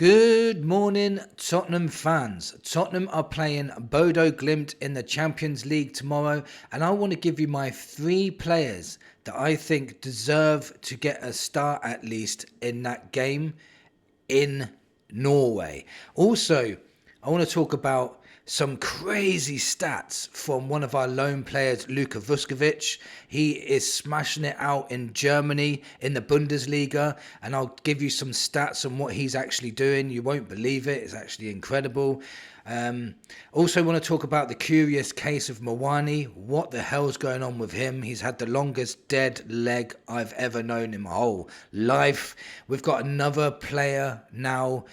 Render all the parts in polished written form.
Good morning, Tottenham fans. Tottenham are playing Bodo Glimt in the Champions League tomorrow, and I want to give you my 3 players that I think deserve to get a start at least in that game in Norway. Also, I want to talk about some crazy stats from one of our loan players, Luca Vuskovic. He is smashing it out in Germany in the Bundesliga, and I'll give you some stats on what he's actually doing. You won't believe it. It's actually incredible. Also want to talk about the curious case of Mawani. What the hell's going on with him? He's had the longest dead leg I've ever known in my whole life. We've got another player now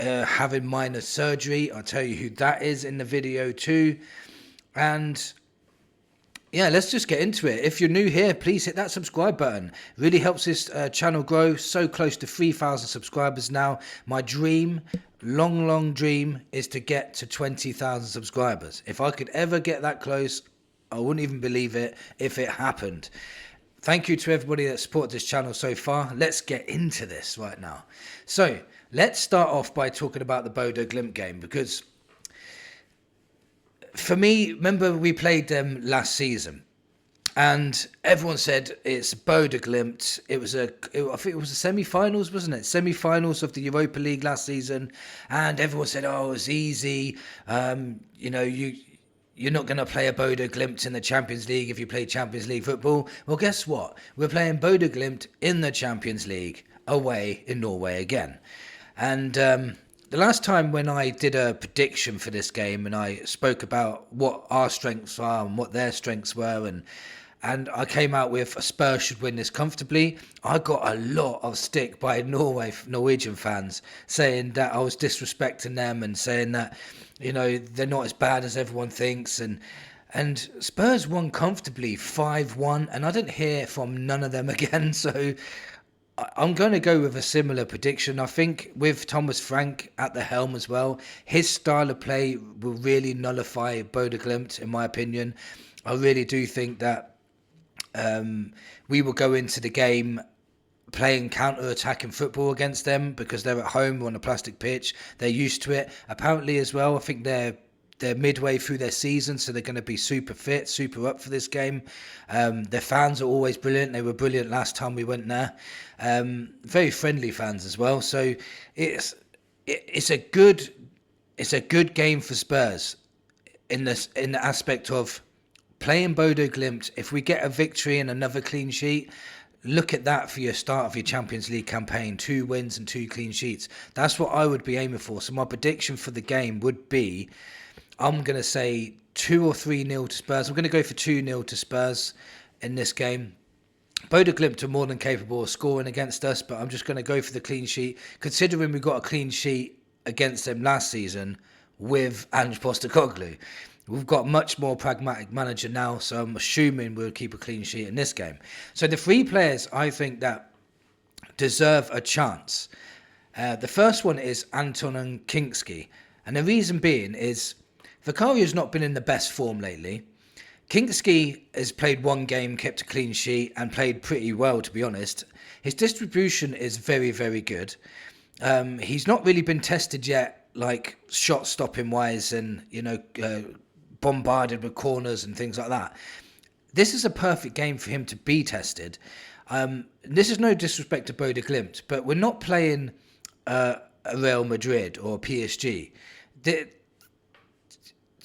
having minor surgery. I'll tell you who that is in the video too. And yeah, let's just get into it. If you're new here, please hit that subscribe button. Really helps this channel grow. So close to 3,000 subscribers now. My dream, long dream, is to get to 20,000 subscribers. If I could ever get that close, I wouldn't even believe it if it happened. Thank you to everybody that supported this channel so far. Let's get into this right now. So let's start off by talking about the Bodo Glimt game, because for me, remember we played them last season and everyone said it's Bodo Glimt. I think it was the semi-finals, wasn't it? Semi-finals of the Europa League last season, and everyone said, oh, it's easy. You're not going to play a Bodo Glimt in the Champions League if you play Champions League football. Well, guess what? We're playing Bodo Glimt in the Champions League away in Norway again. And the last time when I did a prediction for this game and I spoke about what our strengths are and what their strengths were, and I came out with Spurs should win this comfortably, I got a lot of stick by Norwegian fans saying that I was disrespecting them and saying that, you know, they're not as bad as everyone thinks. And Spurs won comfortably 5-1, and I didn't hear from none of them again. So I'm going to go with a similar prediction. I think with Thomas Frank at the helm as well, his style of play will really nullify Bodo Glimt, in my opinion. I really do think that we will go into the game playing counter-attacking football against them because they're at home on a plastic pitch. They're used to it. Apparently as well, I think they're midway through their season, so they're going to be super fit, super up for this game. Their fans are always brilliant. They were brilliant last time we went there. Very friendly fans as well. So it's a good game for Spurs in the aspect of playing Bodo Glimt. If we get a victory and another clean sheet, look at that for your start of your Champions League campaign. 2 wins and 2 clean sheets. That's what I would be aiming for. So my prediction for the game would be, I'm going to say 2 or 3-0 to Spurs. I'm going to go for 2-0 to Spurs in this game. Bodo Glimt are more than capable of scoring against us, but I'm just going to go for the clean sheet, considering we got a clean sheet against them last season with Ange Postecoglou. We've got a much more pragmatic manager now, so I'm assuming we'll keep a clean sheet in this game. So the 3 players I think that deserve a chance. The first one is Anton Kinkski. And the reason being is Vicario's not been in the best form lately. Kinkski has played 1 game, kept a clean sheet, and played pretty well, to be honest. His distribution is very, very good. He's not really been tested yet, like shot stopping wise and, bombarded with corners and things like that. This is a perfect game for him to be tested. This is no disrespect to Bodo Glimt, but we're not playing a Real Madrid or PSG.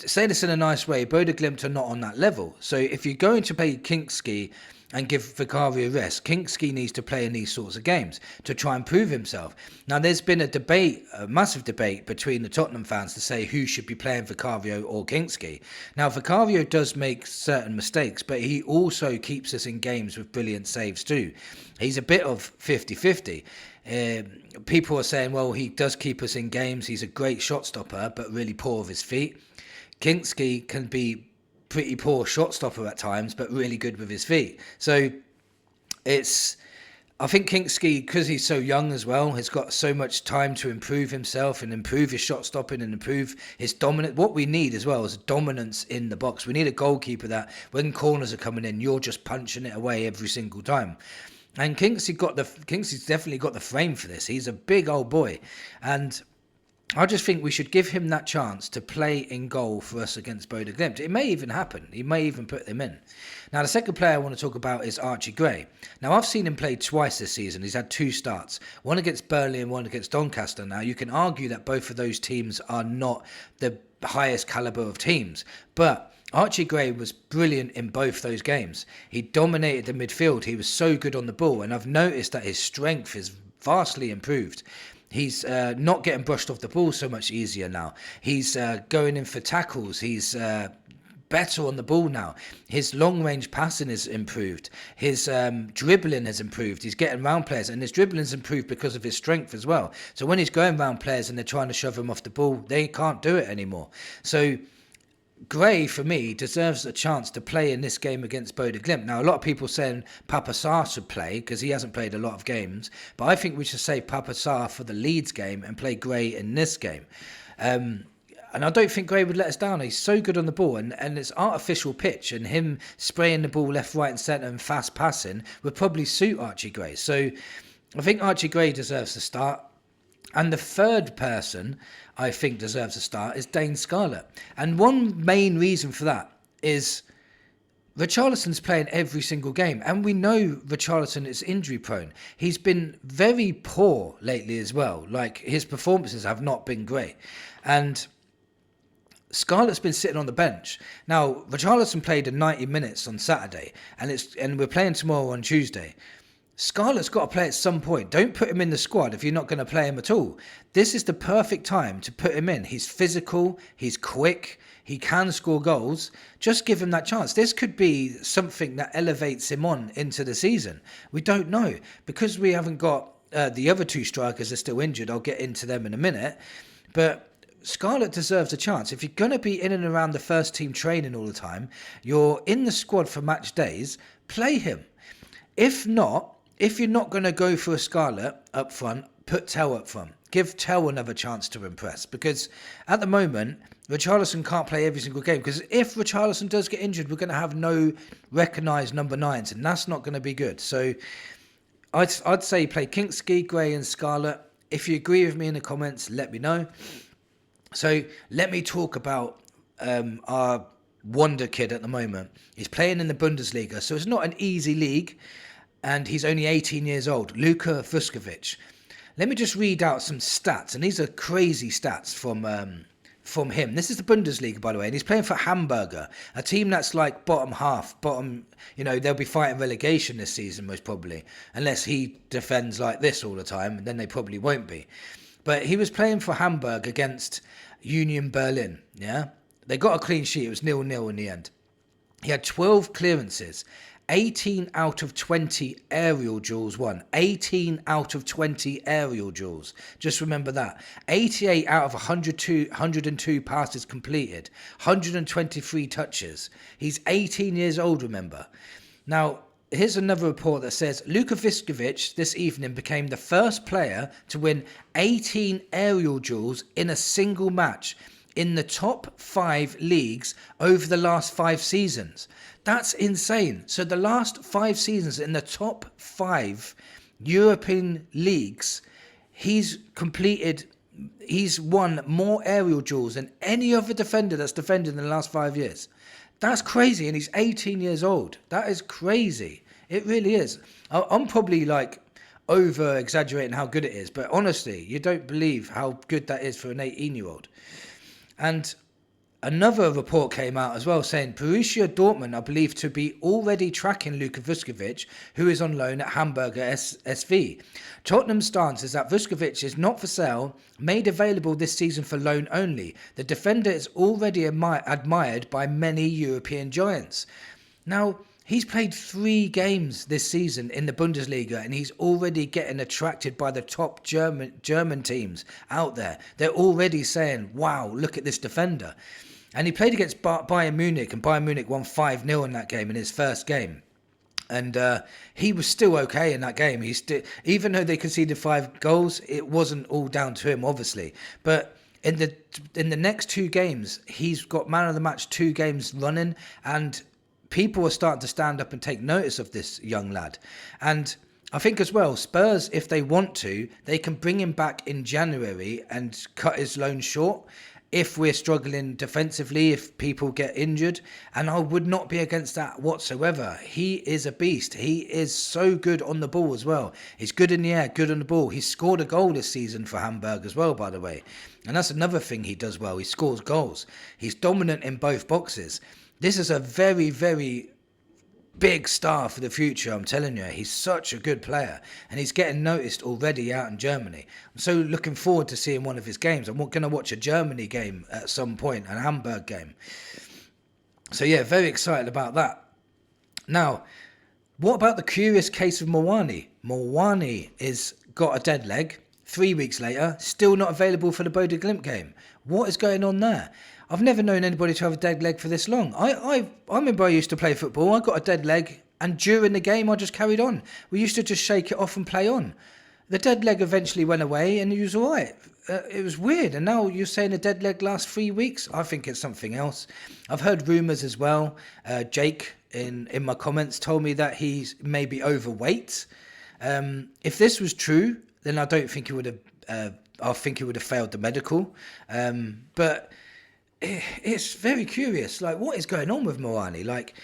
Say this in a nice way, Bodo Glimt are not on that level. So if you're going to play Kinkski and give Vicario rest, Kinkski needs to play in these sorts of games to try and prove himself. Now, there's been a massive debate between the Tottenham fans to say who should be playing Vicario or Kinkski. Now, Vicario does make certain mistakes, but he also keeps us in games with brilliant saves too. He's a bit of 50-50. People are saying, well, he does keep us in games. He's a great shot stopper, but really poor with his feet. Kinkski can be pretty poor shot stopper at times, but really good with his feet. So I think Kinkski, because he's so young as well, has got so much time to improve himself and improve his shot stopping and improve his dominance. What we need as well is dominance in the box. We need a goalkeeper that when corners are coming in, you're just punching it away every single time. And Kingsley's definitely got the frame for this. He's a big old boy, and I just think we should give him that chance to play in goal for us against Bodo Glimt. It may even happen. He may even put them in. Now, the second player I want to talk about is Archie Gray. Now, I've seen him play twice this season. He's had 2 starts, one against Burnley and one against Doncaster. Now, you can argue that both of those teams are not the highest calibre of teams, but Archie Gray was brilliant in both those games. He dominated the midfield. He was so good on the ball, and I've noticed that his strength is vastly improved. He's not getting brushed off the ball so much easier now. He's going in for tackles. He's better on the ball now. His long-range passing is improved. His dribbling has improved. He's getting round players, and his dribbling's improved because of his strength as well. So when he's going round players and they're trying to shove him off the ball, they can't do it anymore. So Gray, for me, deserves a chance to play in this game against Bodo Glimt. Now, a lot of people saying Papa Sarr should play because he hasn't played a lot of games, but I think we should save Papa Sarr for the Leeds game and play Gray in this game. And I don't think Gray would let us down. He's so good on the ball, and it's artificial pitch, and him spraying the ball left, right and centre and fast passing would probably suit Archie Gray. So I think Archie Gray deserves to start. And the third person I think deserves a start is Dane Scarlett. And one main reason for that is Richarlison's playing every single game. And we know Richarlison is injury prone. He's been very poor lately as well. Like, his performances have not been great. And Scarlett's been sitting on the bench. Now, Richarlison played 90 minutes on Saturday, and we're playing tomorrow on Tuesday. Scarlett's got to play at some point. Don't put him in the squad if you're not going to play him at all. This is the perfect time to put him in. He's physical, he's quick, he can score goals. Just give him that chance. This could be something that elevates him on into the season. We don't know. Because we haven't got the other 2 strikers are still injured. I'll get into them in a minute. But Scarlett deserves a chance. If you're going to be in and around the first team training all the time, you're in the squad for match days, play him. If not, if you're not going to go for a Scarlett up front, put Tell up front. Give Tell another chance to impress. Because at the moment, Richarlison can't play every single game. Because if Richarlison does get injured, we're going to have no recognised number 9s. And that's not going to be good. So I'd say play Kingsley, Gray and Scarlett. If you agree with me in the comments, let me know. So let me talk about our wonder kid at the moment. He's playing in the Bundesliga. So it's not an easy league. And he's only 18 years old, Luca Vuskovic. Let me just read out some stats, and these are crazy stats from him. This is the Bundesliga, by the way, and he's playing for Hamburger, a team that's like bottom half, they'll be fighting relegation this season most probably, unless he defends like this all the time, and then they probably won't be. But he was playing for Hamburg against Union Berlin, yeah? They got a clean sheet, it was 0-0 in the end. He had 12 clearances. 18 out of 20 aerial duels won. 18 out of 20 aerial duels. Just remember that. 88 out of 102 passes completed. 123 touches. He's 18 years old, remember. Now, here's another report that says Luka Vuskovic this evening became the first player to win 18 aerial duels in a single match in the top 5 leagues over the last 5 seasons. That's insane. So the last 5 seasons in the top 5 European leagues, he's won more aerial duels than any other defender that's defended in the last 5 years. That's crazy, and he's 18 years old. That is crazy. It really is. I'm probably like over exaggerating how good it is, but honestly, you don't believe how good that is for an 18-year-old. And another report came out as well saying Borussia Dortmund are believed to be already tracking Luka Vuskovic, who is on loan at Hamburger SV. Tottenham's stance is that Vuskovic is not for sale, made available this season for loan only. The defender is already admired by many European giants. Now, he's played 3 games this season in the Bundesliga, and he's already getting attracted by the top German teams out there. They're already saying, wow, look at this defender. And he played against Bayern Munich, and Bayern Munich won 5-0 in that game, in his first game. And he was still okay in that game. Even though they conceded 5 goals, it wasn't all down to him, obviously. But in the next 2 games, he's got man of the match 2 games running, and people are starting to stand up and take notice of this young lad. And I think as well, Spurs, if they want to, they can bring him back in January and cut his loan short if we're struggling defensively, if people get injured. And I would not be against that whatsoever. He is a beast. He is so good on the ball as well. He's good in the air, good on the ball. He's scored a goal this season for Hamburg as well, by the way. And that's another thing he does well. He scores goals. He's dominant in both boxes. This is a very, very big star for the future, I'm telling you. He's such a good player, and he's getting noticed already out in Germany. I'm so looking forward to seeing one of his games. I'm going to watch a Germany game at some point, an Hamburg game. So yeah, very excited about that. Now, what about the curious case of Mawani? Mawani is got a dead leg. 3 weeks later, still not available for the Bodo Glimt game. What is going on there? I've never known anybody to have a dead leg for this long. I remember I used to play football. I got a dead leg, and during the game, I just carried on. We used to just shake it off and play on. The dead leg eventually went away, and he was all right. It was weird, and now you're saying a dead leg lasts 3 weeks? I think it's something else. I've heard rumours as well. Jake, in my comments, told me that he's maybe overweight. If this was true, then I don't think he would have. I think he would have failed the medical. But it's very curious. Like, what is going on with Mawani? Like,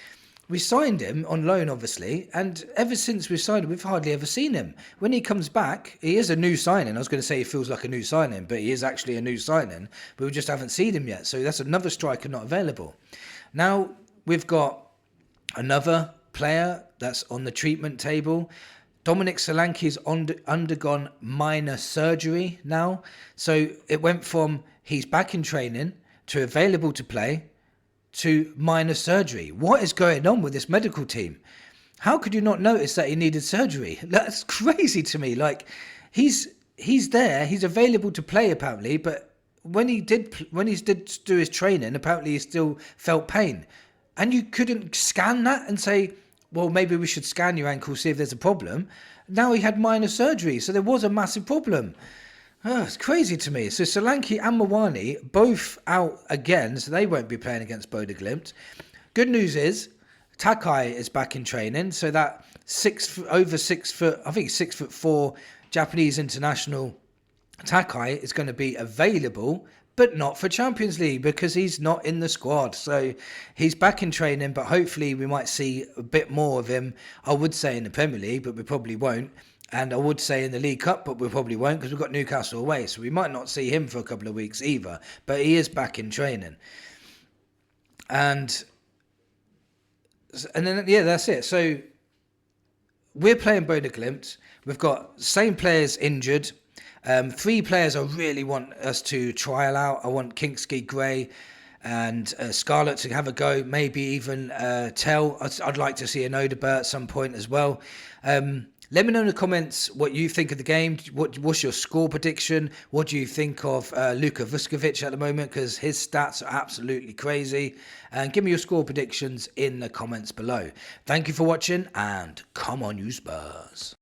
we signed him on loan, obviously, and ever since we signed him, we've hardly ever seen him. When he comes back, he is a new signing. I was going to say he feels like a new signing, but he is actually a new signing. But we just haven't seen him yet. So that's another striker not available. Now we've got another player that's on the treatment table. Dominic Solanke's undergone minor surgery now. So it went from he's back in training to available to play to minor surgery. What is going on with this medical team? How could you not notice that he needed surgery? That's crazy to me. Like, he's there, he's available to play apparently, but when he did do his training, apparently he still felt pain. And you couldn't scan that and say, well, maybe we should scan your ankle, see if there's a problem. Now he had minor surgery, so there was a massive problem. Oh, it's crazy to me. So Solanke and Mawani both out again, so they won't be playing against Bodo Glimt. Good news is Takai is back in training, so that 6 foot, I think 6'4" Japanese international Takai is going to be available, but not for Champions League because he's not in the squad. So he's back in training, but hopefully we might see a bit more of him. I would say in the Premier League, but we probably won't. And I would say in the League Cup, but we probably won't because we've got Newcastle away. So we might not see him for a couple of weeks either. But he is back in training. And then, yeah, that's it. So we're playing Bodo Glimt. We've got same players injured. 3 players I really want us to trial out. I want Kingsley Gray and Scarlett to have a go. Maybe even Tell. I'd like to see an Odebert at some point as well. Let me know in the comments what you think of the game. What's your score prediction? What do you think of Luca Vuskovic at the moment? Because his stats are absolutely crazy. And give me your score predictions in the comments below. Thank you for watching, and come on, you Spurs.